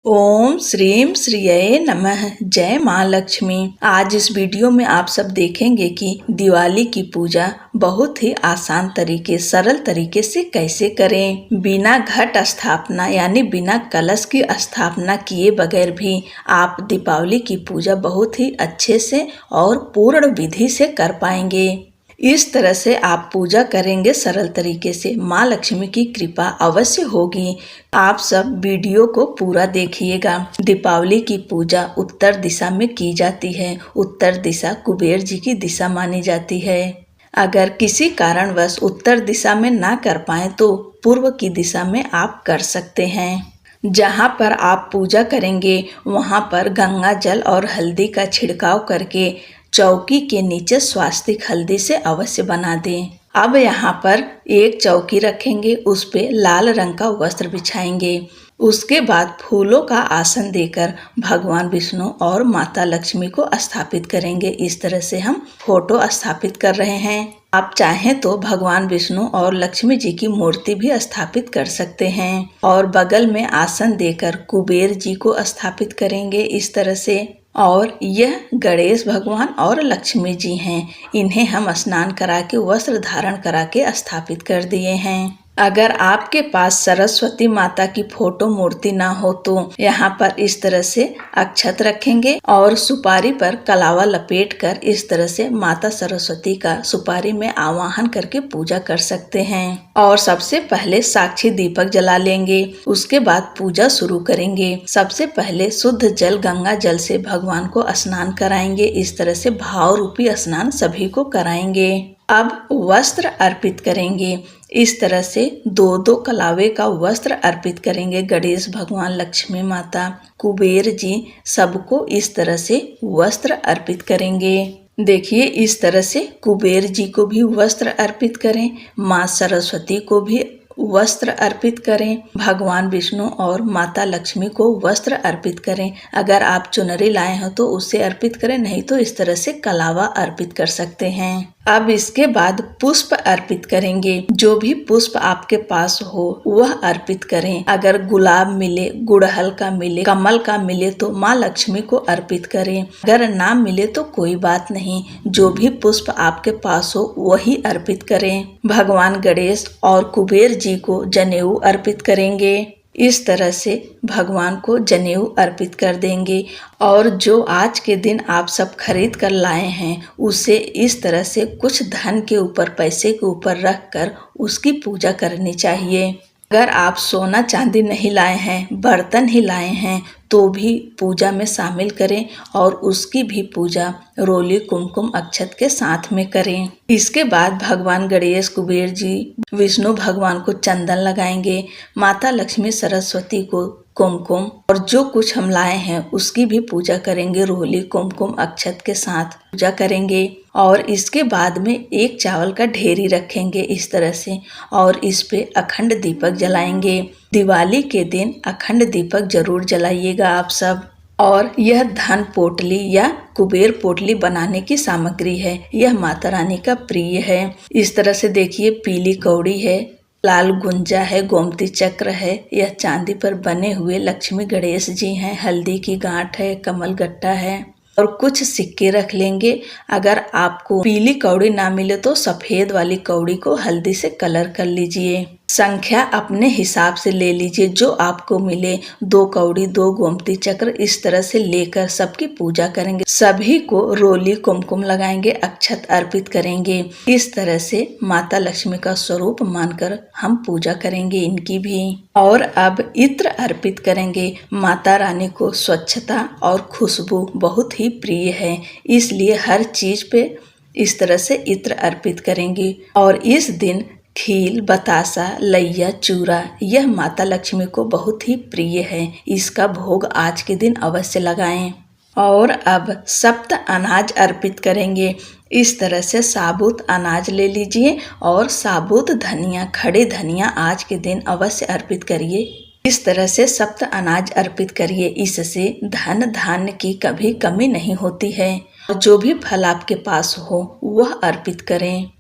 ओम श्रीम श्रीये नमः। जय माँ लक्ष्मी। आज इस वीडियो में आप सब देखेंगे कि दिवाली की पूजा बहुत ही आसान तरीके सरल तरीके से कैसे करें। बिना घट स्थापना यानी बिना कलश की स्थापना किए बगैर भी आप दीपावली की पूजा बहुत ही अच्छे से और पूर्ण विधि से कर पाएंगे। इस तरह से आप पूजा करेंगे सरल तरीके से, माँ लक्ष्मी की कृपा अवश्य होगी। आप सब वीडियो को पूरा देखिएगा। दीपावली की पूजा उत्तर दिशा में की जाती है। उत्तर दिशा कुबेर जी की दिशा मानी जाती है। अगर किसी कारणवश उत्तर दिशा में ना कर पाए तो पूर्व की दिशा में आप कर सकते हैं। जहाँ पर आप पूजा करेंगे वहाँ पर गंगा जल और हल्दी का छिड़काव करके चौकी के नीचे स्वास्तिक हल्दी से अवश्य बना दें। अब यहाँ पर एक चौकी रखेंगे, उस पे लाल रंग का वस्त्र बिछाएंगे। उसके बाद फूलों का आसन देकर भगवान विष्णु और माता लक्ष्मी को स्थापित करेंगे। इस तरह से हम फोटो स्थापित कर रहे हैं। आप चाहें तो भगवान विष्णु और लक्ष्मी जी की मूर्ति भी स्थापित कर सकते हैं और बगल में आसन देकर कुबेर जी को स्थापित करेंगे इस तरह से। और यह गणेश भगवान और लक्ष्मी जी हैं। इन्हें हम स्नान करा के वस्त्र धारण करा के स्थापित कर दिए हैं। अगर आपके पास सरस्वती माता की फोटो मूर्ति ना हो तो यहाँ पर इस तरह से अक्षत रखेंगे और सुपारी पर कलावा लपेट कर इस तरह से माता सरस्वती का सुपारी में आवाहन करके पूजा कर सकते हैं। और सबसे पहले साक्षी दीपक जला लेंगे। उसके बाद पूजा शुरू करेंगे। सबसे पहले शुद्ध जल गंगा जल से भगवान को स्नान कराएंगे। इस तरह से भाव रूपी स्नान सभी को कराएंगे। अब वस्त्र अर्पित करेंगे। इस तरह से दो दो कलावे का वस्त्र अर्पित करेंगे। गणेश भगवान, लक्ष्मी माता, कुबेर जी सबको इस तरह से वस्त्र अर्पित करेंगे। देखिए इस तरह से कुबेर जी को भी वस्त्र अर्पित करें, माँ सरस्वती को भी वस्त्र अर्पित करें, भगवान विष्णु और माता लक्ष्मी को वस्त्र अर्पित करें। अगर आप चुनरी लाए हो तो उससे अर्पित करें, नहीं तो इस तरह से कलावा अर्पित कर सकते हैं। अब इसके बाद पुष्प अर्पित करेंगे। जो भी पुष्प आपके पास हो वह अर्पित करें। अगर गुलाब मिले, गुड़हल का मिले, कमल का मिले तो माँ लक्ष्मी को अर्पित करें। अगर ना मिले तो कोई बात नहीं, जो भी पुष्प आपके पास हो वही अर्पित करें। भगवान गणेश और कुबेर जी को जनेऊ अर्पित करेंगे। इस तरह से भगवान को जनेऊ अर्पित कर देंगे। और जो आज के दिन आप सब खरीद कर लाए हैं उसे इस तरह से कुछ धन के ऊपर, पैसे के ऊपर रख कर उसकी पूजा करनी चाहिए। अगर आप सोना चांदी नहीं लाए हैं, बर्तन ही लाए हैं तो भी पूजा में शामिल करें और उसकी भी पूजा रोली कुमकुम अक्षत के साथ में करें। इसके बाद भगवान गणेश, कुबेर जी, विष्णु भगवान को चंदन लगाएंगे, माता लक्ष्मी सरस्वती को कुमकुम, और जो कुछ हम लाए हैं उसकी भी पूजा करेंगे। रोली कुमकुम अक्षत के साथ पूजा करेंगे। और इसके बाद में एक चावल का ढेरी रखेंगे इस तरह से और इस पे अखंड दीपक जलाएंगे। दिवाली के दिन अखंड दीपक जरूर जलाइएगा आप सब। और यह धन पोटली या कुबेर पोटली बनाने की सामग्री है। यह माता रानी का प्रिय है। इस तरह से देखिए पीली कौड़ी है, लाल गुंजा है, गोमती चक्र है, यह चांदी पर बने हुए लक्ष्मी गणेश जी हैं, हल्दी की गांठ है, कमल गट्टा है और कुछ सिक्के रख लेंगे। अगर आपको पीली कौड़ी ना मिले तो सफेद वाली कौड़ी को हल्दी से कलर कर लीजिए। संख्या अपने हिसाब से ले लीजिए, जो आपको मिले, 2 कौड़ी, 2 गोमती चक्र, इस तरह से लेकर सबकी पूजा करेंगे। सभी को रोली कुमकुम लगाएंगे, अक्षत अर्पित करेंगे। इस तरह से माता लक्ष्मी का स्वरूप मानकर हम पूजा करेंगे इनकी भी। और अब इत्र अर्पित करेंगे। माता रानी को स्वच्छता और खुशबू बहुत ही प्रिय है, इसलिए हर चीज पे इस तरह से इत्र अर्पित करेंगे। और इस दिन खील, बतासा, लैया, चूरा यह माता लक्ष्मी को बहुत ही प्रिय है। इसका भोग आज के दिन अवश्य लगाएं। और अब सप्त अनाज अर्पित करेंगे। इस तरह से साबुत अनाज ले लीजिए और साबुत धनिया, खड़े धनिया आज के दिन अवश्य अर्पित करिए। इस तरह से सप्त अनाज अर्पित करिए। इससे धन धान्य की कभी कमी नहीं होती है। जो भी फल आपके पास हो वह अर्पित करें।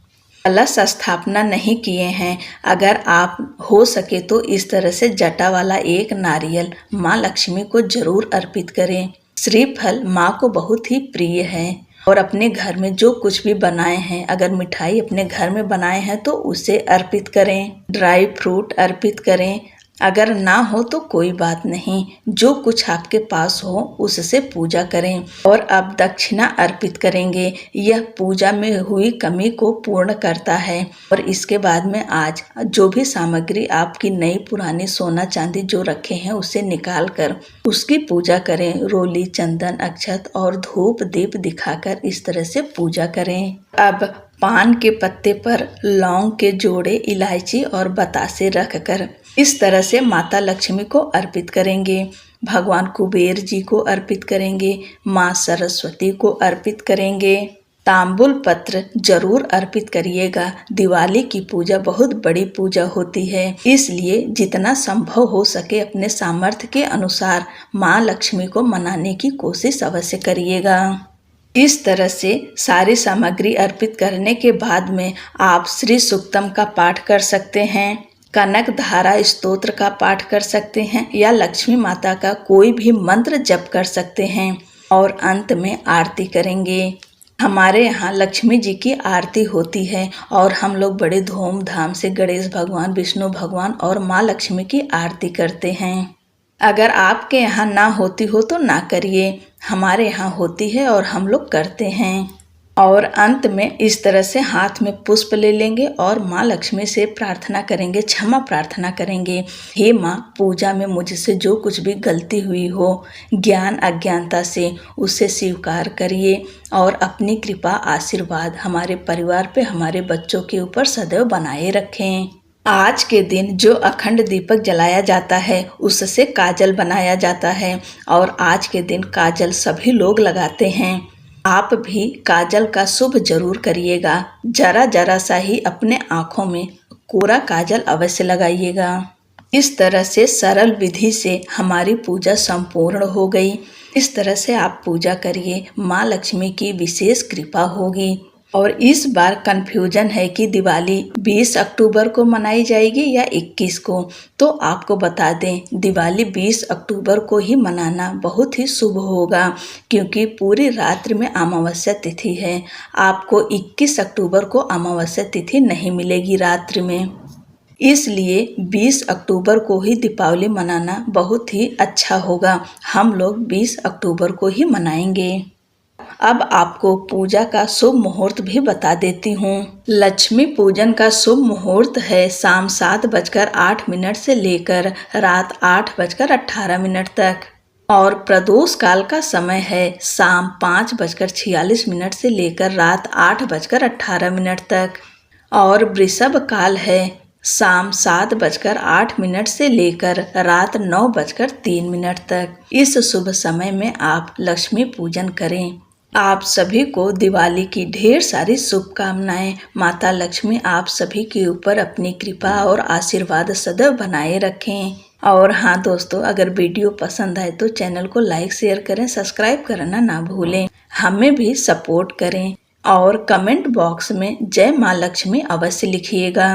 कलश स्थापना नहीं किए हैं, अगर आप हो सके तो इस तरह से जटा वाला एक नारियल माँ लक्ष्मी को जरूर अर्पित करें। श्रीफल माँ को बहुत ही प्रिय है और अपने घर में जो कुछ भी बनाए हैं, अगर मिठाई अपने घर में बनाए हैं तो उसे अर्पित करें, ड्राई फ्रूट अर्पित करें। अगर ना हो तो कोई बात नहीं, जो कुछ आपके पास हो उससे पूजा करें। और अब दक्षिणा अर्पित करेंगे, यह पूजा में हुई कमी को पूर्ण करता है। और इसके बाद में आज जो भी सामग्री आपकी नई पुरानी सोना चांदी जो रखे हैं उसे निकाल कर उसकी पूजा करें। रोली, चंदन, अक्षत और धूप दीप दिखाकर इस तरह से पूजा करें। अब पान के पत्ते पर लौंग के जोड़े, इलायची और बतासे रखकर इस तरह से माता लक्ष्मी को अर्पित करेंगे। भगवान कुबेर जी को अर्पित करेंगे, माँ सरस्वती को अर्पित करेंगे। तांबुल पत्र जरूर अर्पित करिएगा। दिवाली की पूजा बहुत बड़ी पूजा होती है, इसलिए जितना संभव हो सके अपने सामर्थ्य के अनुसार माँ लक्ष्मी को मनाने की कोशिश अवश्य करिएगा। इस तरह से सारी सामग्री अर्पित करने के बाद में आप श्री सूक्तम का पाठ कर सकते हैं, कनक धारा स्तोत्र का पाठ कर सकते हैं या लक्ष्मी माता का कोई भी मंत्र जप कर सकते हैं और अंत में आरती करेंगे। हमारे यहाँ लक्ष्मी जी की आरती होती है और हम लोग बड़े धूमधाम से गणेश भगवान, विष्णु भगवान और माँ लक्ष्मी की आरती करते हैं। अगर आपके यहाँ ना होती हो तो ना करिए, हमारे यहाँ होती है और हम लोग करते हैं। और अंत में इस तरह से हाथ में पुष्प ले लेंगे और माँ लक्ष्मी से प्रार्थना करेंगे, क्षमा प्रार्थना करेंगे। हे माँ, पूजा में मुझसे जो कुछ भी गलती हुई हो ज्ञान अज्ञानता से उसे स्वीकार करिए और अपनी कृपा आशीर्वाद हमारे परिवार पे, हमारे बच्चों के ऊपर सदैव बनाए रखें। आज के दिन जो अखंड दीपक जलाया जाता है उससे काजल बनाया जाता है और आज के दिन काजल सभी लोग लगाते हैं। आप भी काजल का शुभ जरूर करिएगा। जरा जरा सा ही अपने आँखों में कोरा काजल अवश्य लगाइएगा। इस तरह से सरल विधि से हमारी पूजा संपूर्ण हो गई। इस तरह से आप पूजा करिए, माँ लक्ष्मी की विशेष कृपा होगी। और इस बार कंफ्यूजन है कि दिवाली 20 अक्टूबर को मनाई जाएगी या 21 को, तो आपको बता दें दिवाली 20 अक्टूबर को ही मनाना बहुत ही शुभ होगा, क्योंकि पूरी रात्रि में अमावस्या तिथि है। आपको 21 अक्टूबर को अमावस्या तिथि नहीं मिलेगी रात्रि में, इसलिए 20 अक्टूबर को ही दीपावली मनाना बहुत ही अच्छा होगा। हम लोग 20 अक्टूबर को ही मनाएंगे। अब आपको पूजा का शुभ मुहूर्त भी बता देती हूँ। लक्ष्मी पूजन का शुभ मुहूर्त है शाम 7:08 से लेकर रात 8:18 तक और प्रदोष काल का समय है शाम 5:46 से लेकर रात 8:18 तक और वृषभ काल है शाम 7:08 से लेकर रात 9:03 तक। इस शुभ समय में आप लक्ष्मी पूजन करें। आप सभी को दिवाली की ढेर सारी शुभकामनाएं। माता लक्ष्मी आप सभी के ऊपर अपनी कृपा और आशीर्वाद सदैव बनाए रखें। और हाँ दोस्तों, अगर वीडियो पसंद आए तो चैनल को लाइक शेयर करें, सब्सक्राइब करना ना भूलें। हमें भी सपोर्ट करें और कमेंट बॉक्स में जय माँ लक्ष्मी अवश्य लिखिएगा।